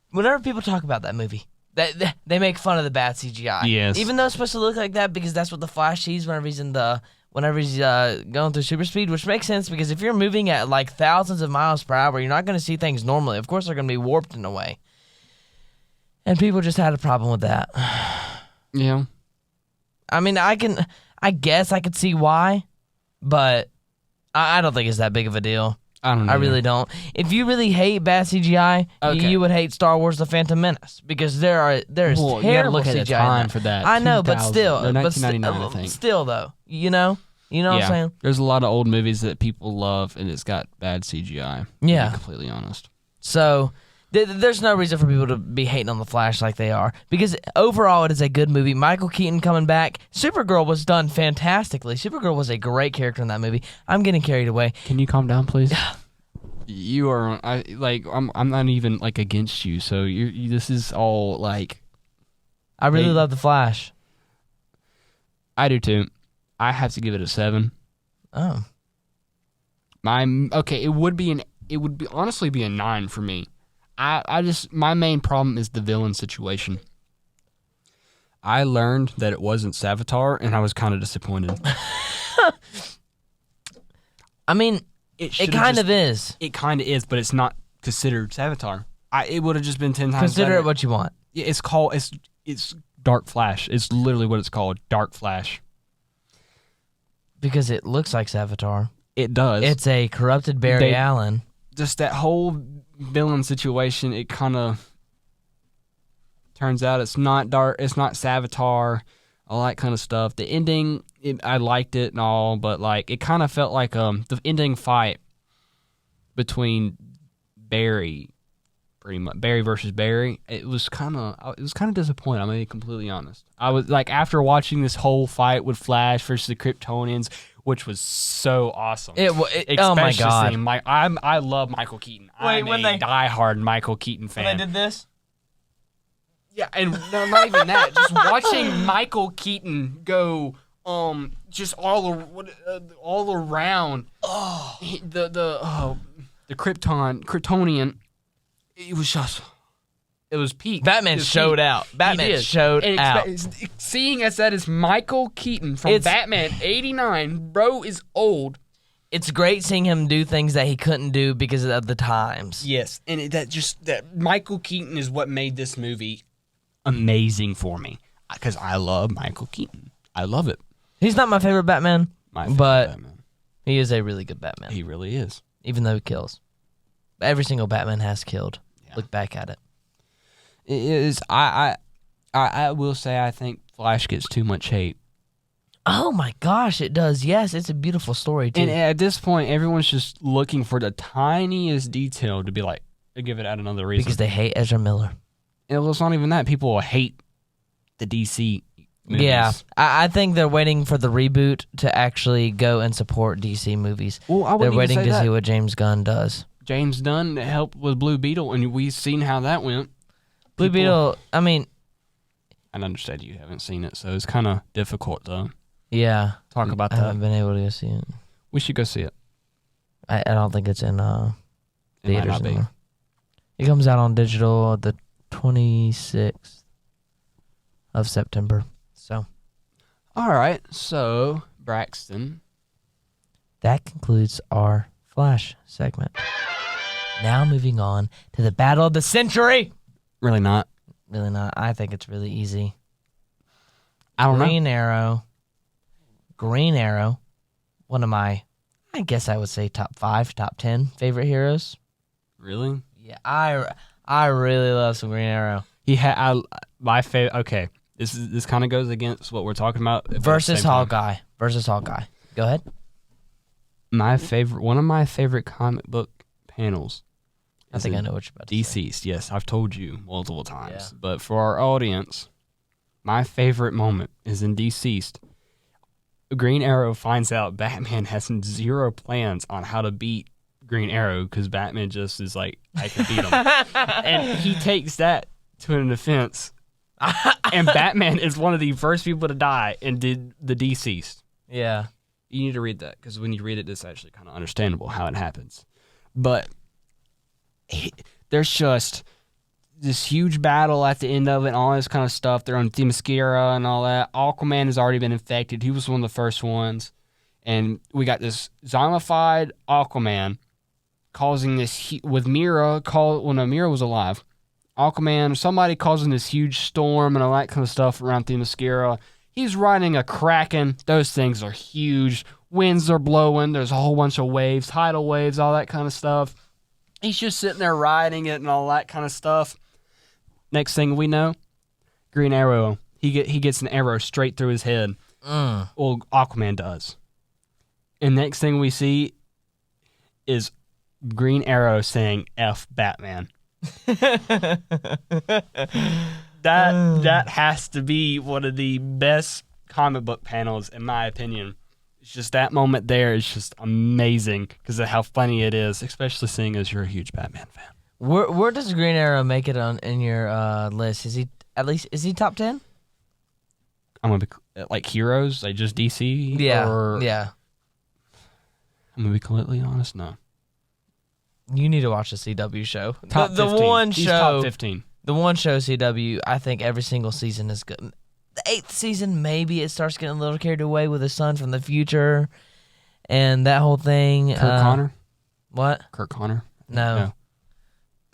[SPEAKER 1] Whenever people talk about that movie, they make fun of the bad CGI.
[SPEAKER 2] Yes.
[SPEAKER 1] Even though it's supposed to look like that because that's what the Flash sees whenever he's going through super speed, which makes sense because if you're moving at like thousands of miles per hour, you're not going to see things normally. Of course, they're going to be warped in a way. And people just had a problem with that.
[SPEAKER 2] Yeah.
[SPEAKER 1] I mean, I guess I could see why, but I don't think it's that big of a deal.
[SPEAKER 2] I don't know.
[SPEAKER 1] I really don't. If you really hate bad CGI,
[SPEAKER 2] Okay.
[SPEAKER 1] you would hate Star Wars: The Phantom Menace because there's
[SPEAKER 2] Well, you gotta
[SPEAKER 1] terrible
[SPEAKER 2] look
[SPEAKER 1] CGI.
[SPEAKER 2] at the time for that.
[SPEAKER 1] I know, but
[SPEAKER 2] 2000
[SPEAKER 1] still,
[SPEAKER 2] or 1999, I think.
[SPEAKER 1] Still though, you know what I'm saying?
[SPEAKER 2] There's a lot of old movies that people love, and it's got bad CGI.
[SPEAKER 1] Yeah.
[SPEAKER 2] To be completely honest.
[SPEAKER 1] So there's no reason for people to be hating on The Flash like they are because overall it is a good movie. Michael Keaton coming back. Supergirl was done fantastically. Supergirl was a great character in that movie. I'm getting carried away.
[SPEAKER 2] Can you calm down, please? You are. I'm not even like against you. So you. This is all like.
[SPEAKER 1] I really love The Flash.
[SPEAKER 2] I do too. I have to give it a 7.
[SPEAKER 1] Oh.
[SPEAKER 2] It would honestly be a 9 for me. My main problem is the villain situation. I learned that it wasn't Savitar, and I was kind of disappointed. I mean, it kind of is. It kind of is, but it's not considered Savitar. It would have just been 10 times
[SPEAKER 1] Consider
[SPEAKER 2] better.
[SPEAKER 1] it what you want.
[SPEAKER 2] It's called. It's Dark Flash. It's literally what it's called. Dark Flash.
[SPEAKER 1] Because it looks like Savitar.
[SPEAKER 2] It does.
[SPEAKER 1] It's a corrupted Barry Allen.
[SPEAKER 2] Just that whole villain situation, it kind of turns out it's not dark. It's not Savitar, all that kind of stuff. The ending, I liked it and all, but like it kind of felt like the ending fight between Barry versus Barry. It was kind of disappointing. I'm gonna be completely honest. I was like, after watching this whole fight with Flash versus the Kryptonians, which was so awesome.
[SPEAKER 1] Oh my god!
[SPEAKER 2] I love Michael Keaton. I'm a diehard Michael Keaton fan.
[SPEAKER 1] When they did this,
[SPEAKER 2] yeah, and no, not even that. Just watching Michael Keaton go, just all around. Oh, the Kryptonian. It was peak.
[SPEAKER 1] Batman showed out. Batman showed out.
[SPEAKER 2] Seeing as that is Michael Keaton from Batman '89, bro is old.
[SPEAKER 1] It's great seeing him do things that he couldn't do because of the times.
[SPEAKER 2] Yes, and that Michael Keaton is what made this movie amazing for me because I love Michael Keaton. I love it.
[SPEAKER 1] He's not my favorite Batman, but he is a really good Batman.
[SPEAKER 2] He really is,
[SPEAKER 1] even though he kills. Every single Batman has killed. Yeah. Look back at it.
[SPEAKER 2] It is. I will say I think Flash gets too much hate.
[SPEAKER 1] Oh my gosh, it does. Yes, it's a beautiful story too.
[SPEAKER 2] And at this point, everyone's just looking for the tiniest detail to be like, to give it out another reason.
[SPEAKER 1] Because they hate Ezra Miller.
[SPEAKER 2] And it's not even that. People will hate the DC movies.
[SPEAKER 1] Yeah, I think they're waiting for the reboot to actually go and support DC movies.
[SPEAKER 2] Well,
[SPEAKER 1] they're waiting to see what James Gunn does.
[SPEAKER 2] James Gunn helped with Blue Beetle, and we've seen how that went.
[SPEAKER 1] Blue Beetle, I mean...
[SPEAKER 2] I understand you haven't seen it, so it's kind of difficult to talk about that.
[SPEAKER 1] I haven't been able to go see it.
[SPEAKER 2] We should go see it.
[SPEAKER 1] I don't think it's in theaters anymore. It comes out on digital the 26th of September. So,
[SPEAKER 2] all right. So, Braxton.
[SPEAKER 1] That concludes our Flash segment. Now moving on to the battle of the century.
[SPEAKER 2] Really not.
[SPEAKER 1] Really not. I think it's really easy.
[SPEAKER 2] I don't know.
[SPEAKER 1] Green Arrow, one of my, I guess I would say top 5, top 10 favorite heroes.
[SPEAKER 2] Really?
[SPEAKER 1] Yeah, I really love some Green Arrow.
[SPEAKER 2] My favorite. Okay, this kind of goes against what we're talking about.
[SPEAKER 1] Versus Hawkeye. Go ahead.
[SPEAKER 2] One of my favorite comic book panels.
[SPEAKER 1] I think I know what you're about to say.
[SPEAKER 2] Deceased. Yes, I've told you multiple times.
[SPEAKER 1] Yeah.
[SPEAKER 2] But for our audience, my favorite moment is in Deceased. Green Arrow finds out Batman has 0 plans on how to beat Green Arrow because Batman just is like, I can beat him. And he takes that to an offense. And Batman is one of the first people to die and did the Deceased.
[SPEAKER 1] Yeah.
[SPEAKER 2] You need to read that because when you read it, it's actually kind of understandable how it happens. But there's just this huge battle at the end of it and all this kind of stuff. They're on Themyscira and all that. Aquaman has already been infected. He was one of the first ones. And we got this zombified Aquaman causing this with Mira. When Mira was alive, Aquaman, somebody causing this huge storm and all that kind of stuff around Themyscira. He's riding a Kraken. Those things are huge. Winds are blowing. There's a whole bunch of waves, tidal waves, all that kind of stuff. He's just sitting there riding it and all that kind of stuff. Next thing we know, Green Arrow, he gets an arrow straight through his head. Well, Aquaman does. And next thing we see is Green Arrow saying F Batman. That has to be one of the best comic book panels, in my opinion. It's just that moment there is just amazing because of how funny it is, especially seeing as you're a huge Batman fan.
[SPEAKER 1] Where does Green Arrow make it in your list? Is he top 10?
[SPEAKER 2] I'm gonna be like heroes, like just DC.
[SPEAKER 1] Yeah, yeah.
[SPEAKER 2] I'm gonna be completely honest. No.
[SPEAKER 1] You need to watch the CW show.
[SPEAKER 2] Top 15. He's top 15.
[SPEAKER 1] The one show CW, I think every single season is good. The 8th season, maybe it starts getting a little carried away with the son from the future, and that whole thing.
[SPEAKER 2] Kirk Connor.
[SPEAKER 1] What?
[SPEAKER 2] Kirk Connor.
[SPEAKER 1] No.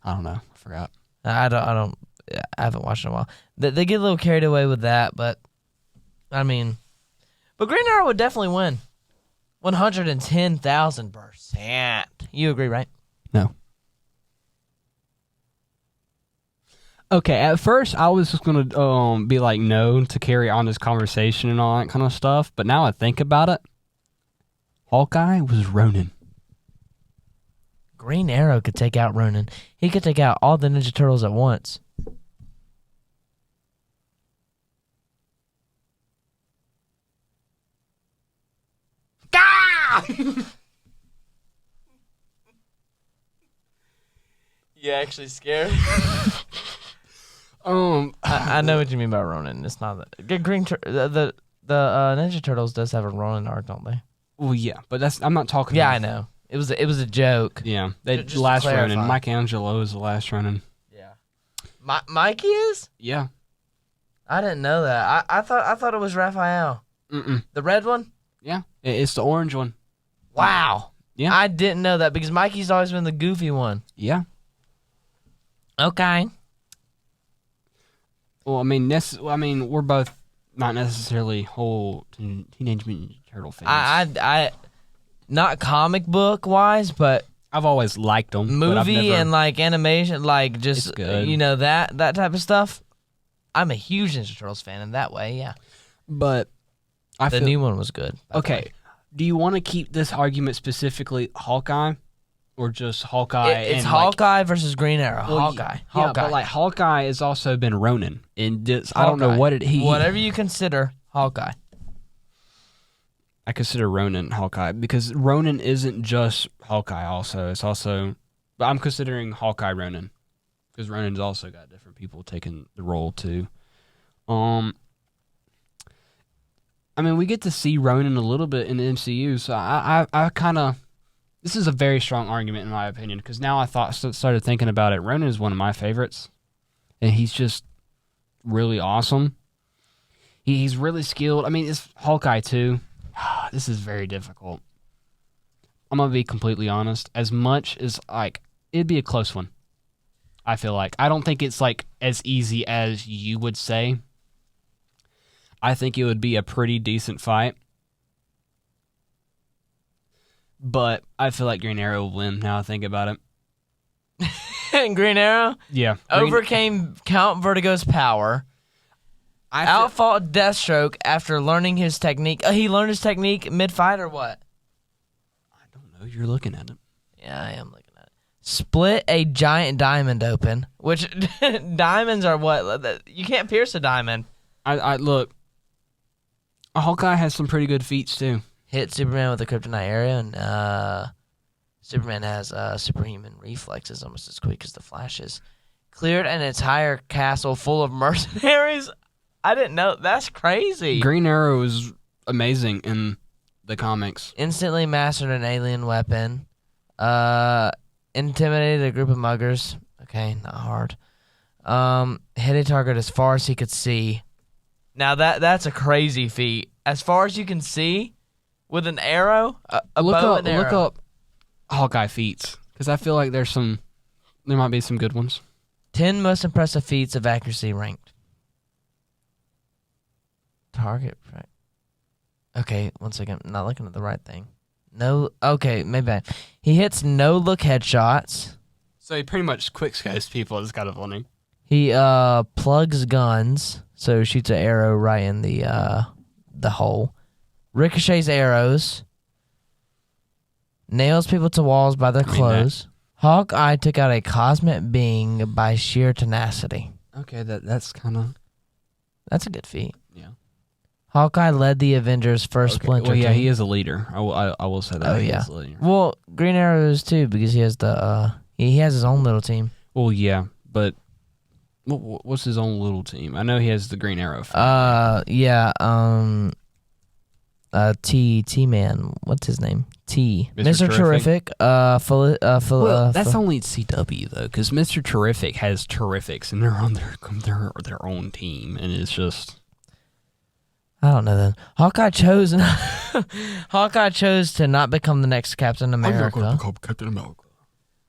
[SPEAKER 2] I don't know. I forgot.
[SPEAKER 1] I haven't watched in a while. They get a little carried away with that, but I mean, but Green Arrow would definitely win. 110,000%. You agree, right?
[SPEAKER 2] No. Okay, at first I was just gonna be like no to carry on this conversation and all that kind of stuff, but now I think about it, Hawkeye was Ronin.
[SPEAKER 1] Green Arrow could take out Ronin. He could take out all the Ninja Turtles at once. Gah! You actually scared? I know what you mean by Ronin. It's not that the Ninja Turtles does have a Ronin arc, don't they?
[SPEAKER 2] Well, yeah, but I'm not talking.
[SPEAKER 1] Yeah, I know. It was a joke.
[SPEAKER 2] Yeah, they last Ronin. Michelangelo is the last Ronin.
[SPEAKER 1] Yeah, Mikey is.
[SPEAKER 2] Yeah,
[SPEAKER 1] I didn't know that. I thought it was Raphael. The red one.
[SPEAKER 2] Yeah, it's the orange one.
[SPEAKER 1] Wow.
[SPEAKER 2] Yeah,
[SPEAKER 1] I didn't know that because Mikey's always been the goofy one.
[SPEAKER 2] Yeah.
[SPEAKER 1] Okay.
[SPEAKER 2] Well, I mean, we're both not necessarily whole Teenage Mutant Ninja Turtle fans.
[SPEAKER 1] I not comic book wise, but
[SPEAKER 2] I've always liked them.
[SPEAKER 1] Movie and like animation, like just that type of stuff. I'm a huge Ninja Turtles fan in that way. Yeah.
[SPEAKER 2] But
[SPEAKER 1] the new one was good.
[SPEAKER 2] Okay. Do you want to keep this argument specifically Hawkeye? Or just Hawkeye?
[SPEAKER 1] It's Hawkeye versus Green Arrow.
[SPEAKER 2] Well,
[SPEAKER 1] Hawkeye.
[SPEAKER 2] Yeah, but like Hawkeye has also been Ronin. And I don't know what
[SPEAKER 1] whatever you consider Hawkeye.
[SPEAKER 2] I consider Ronin Hawkeye because Ronin isn't just Hawkeye. Also, it's also, but I'm considering Hawkeye Ronin because Ronin's also got different people taking the role too. I mean, we get to see Ronin a little bit in the MCU, so I kind of. This is a very strong argument in my opinion because now started thinking about it. Ronin is one of my favorites, and he's just really awesome. He's really skilled. I mean, it's Hawkeye too. This is very difficult. I'm gonna be completely honest. As much as like it'd be a close one, I feel like I don't think it's like as easy as you would say. I think it would be a pretty decent fight. But I feel like Green Arrow will win now I think about it.
[SPEAKER 1] Green Arrow
[SPEAKER 2] Yeah.
[SPEAKER 1] overcame Count Vertigo's power. Outfought Deathstroke after learning his technique. He learned his technique mid-fight or what?
[SPEAKER 2] I don't know. You're looking at it.
[SPEAKER 1] Yeah, I am looking at it. Split a giant diamond open, which diamonds are what? You can't pierce a diamond.
[SPEAKER 2] I look. Hawkeye has some pretty good feats too.
[SPEAKER 1] Hit Superman with a kryptonite arrow, and Superman has superhuman reflexes, almost as quick as the Flash's. Cleared an entire castle full of mercenaries. I didn't know. That's crazy.
[SPEAKER 2] Green Arrow is amazing in the comics.
[SPEAKER 1] Instantly mastered an alien weapon. Intimidated a group of muggers. Okay, not hard. Hit a target as far as he could see. Now that's a crazy feat. As far as you can see, with an arrow,
[SPEAKER 2] Look
[SPEAKER 1] an arrow.
[SPEAKER 2] up Hawkeye feats because I feel like there might be some good ones.
[SPEAKER 1] 10 most impressive feats of accuracy ranked. Target. Okay, one second. I'm not looking at the right thing. No. Okay, maybe he hits no-look headshots.
[SPEAKER 2] So he pretty much quickscopes people. It's kind of funny.
[SPEAKER 1] He plugs guns, so shoots an arrow right in the hole. Ricochets arrows. Nails people to walls by their clothes. Hawkeye took out a cosmic being by sheer tenacity.
[SPEAKER 2] Okay, that's kind of...
[SPEAKER 1] That's a good feat.
[SPEAKER 2] Yeah.
[SPEAKER 1] Hawkeye led the Avengers' first splinter.
[SPEAKER 2] Well, yeah,
[SPEAKER 1] team.
[SPEAKER 2] he is a leader. I will say that.
[SPEAKER 1] Oh,
[SPEAKER 2] he
[SPEAKER 1] yeah.
[SPEAKER 2] is a leader.
[SPEAKER 1] Well, Green Arrow is too, because he has the he has his own little team.
[SPEAKER 2] Well, yeah, but what's his own little team? I know he has the Green Arrow.
[SPEAKER 1] T-Man. What's his name?
[SPEAKER 2] Mr.
[SPEAKER 1] Terrific.
[SPEAKER 2] That's only CW though, because Mr. Terrific has Terrifics, and they're on their own team, and it's just.
[SPEAKER 1] I don't know then. Hawkeye chose to not become the next Captain America.
[SPEAKER 2] I'm not going to become Captain America.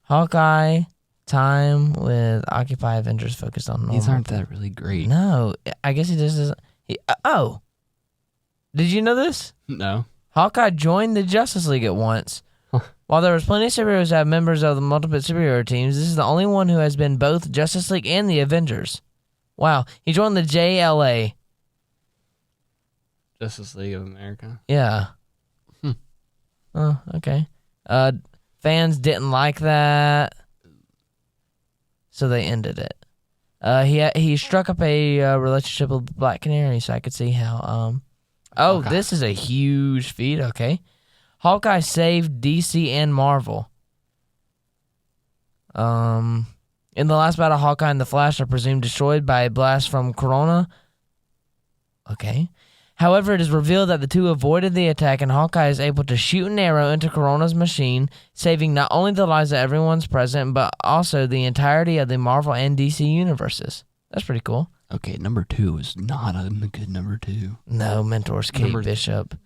[SPEAKER 1] Hawkeye time with Occupy Avengers focused on normal.
[SPEAKER 2] These aren't that really great.
[SPEAKER 1] No, I guess he just doesn't. Did you know this?
[SPEAKER 2] No.
[SPEAKER 1] Hawkeye joined the Justice League at once. While there was plenty of superheroes that have members of the multiple superhero teams, this is the only one who has been both Justice League and the Avengers. Wow, he joined the JLA.
[SPEAKER 2] Justice League of America.
[SPEAKER 1] Yeah. Oh, okay. Fans didn't like that, so they ended it. He struck up a relationship with Black Canary, so I could see how. Okay. This is a huge feat. Okay, Hawkeye saved DC and Marvel. In the last battle, Hawkeye and the Flash are presumed destroyed by a blast from Corona. Okay. However, it is revealed that the two avoided the attack, and Hawkeye is able to shoot an arrow into Corona's machine, saving not only the lives of everyone's present, but also the entirety of the Marvel and DC universes. That's pretty cool.
[SPEAKER 2] Okay, number 2 is not a good number 2.
[SPEAKER 1] No, Mentor's Kate Bishop.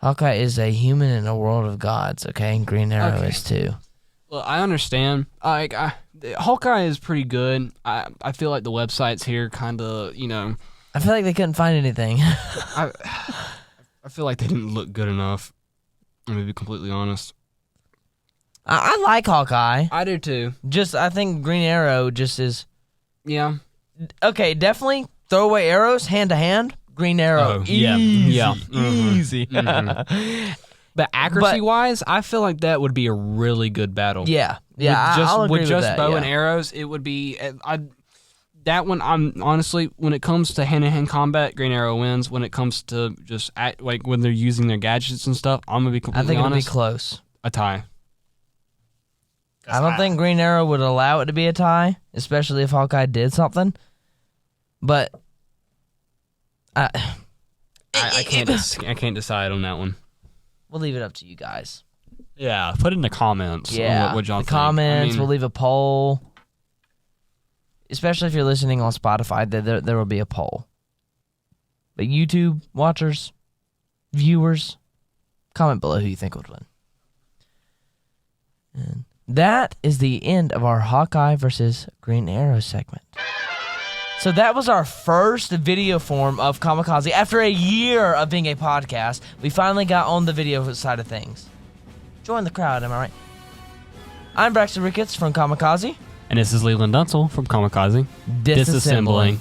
[SPEAKER 1] Hawkeye is a human in a world of gods, okay? And Green Arrow is too.
[SPEAKER 2] Well, I understand. Hawkeye is pretty good. I feel like the websites here kind of,
[SPEAKER 1] I feel like they couldn't find anything.
[SPEAKER 2] I feel like they didn't look good enough. I'm going to be completely honest.
[SPEAKER 1] I like Hawkeye.
[SPEAKER 2] I do too.
[SPEAKER 1] I think Green Arrow just is...
[SPEAKER 2] Yeah.
[SPEAKER 1] Okay, definitely throwaway arrows, hand to hand. Green Arrow, easy.
[SPEAKER 2] Mm-hmm. But accuracy-wise, I feel like that would be a really good battle.
[SPEAKER 1] Yeah.
[SPEAKER 2] I'll agree
[SPEAKER 1] with
[SPEAKER 2] just
[SPEAKER 1] that,
[SPEAKER 2] bow and arrows, it would be. That one, I'm honestly, when it comes to hand-to-hand combat, Green Arrow wins. When it comes to just when they're using their gadgets and stuff, I'm gonna be completely honest.
[SPEAKER 1] I think it'll be close.
[SPEAKER 2] A tie.
[SPEAKER 1] I don't think Green Arrow would allow it to be a tie, especially if Hawkeye did something. But
[SPEAKER 2] I can't decide on that one.
[SPEAKER 1] We'll leave it up to you guys.
[SPEAKER 2] Yeah, put in the comments.
[SPEAKER 1] Yeah,
[SPEAKER 2] what y'all think.
[SPEAKER 1] Comments. We'll leave a poll. Especially if you're listening on Spotify, there will be a poll. But YouTube watchers, viewers, comment below who you think would win. And that is the end of our Hawkeye versus Green Arrow segment. So that was our first video form of Comickaze. After a year of being a podcast, we finally got on the video side of things. Join the crowd, am I right? I'm Braxton Ricketts from Comickaze.
[SPEAKER 2] And this is Leland Dunsel from Comickaze.
[SPEAKER 1] Disassembling.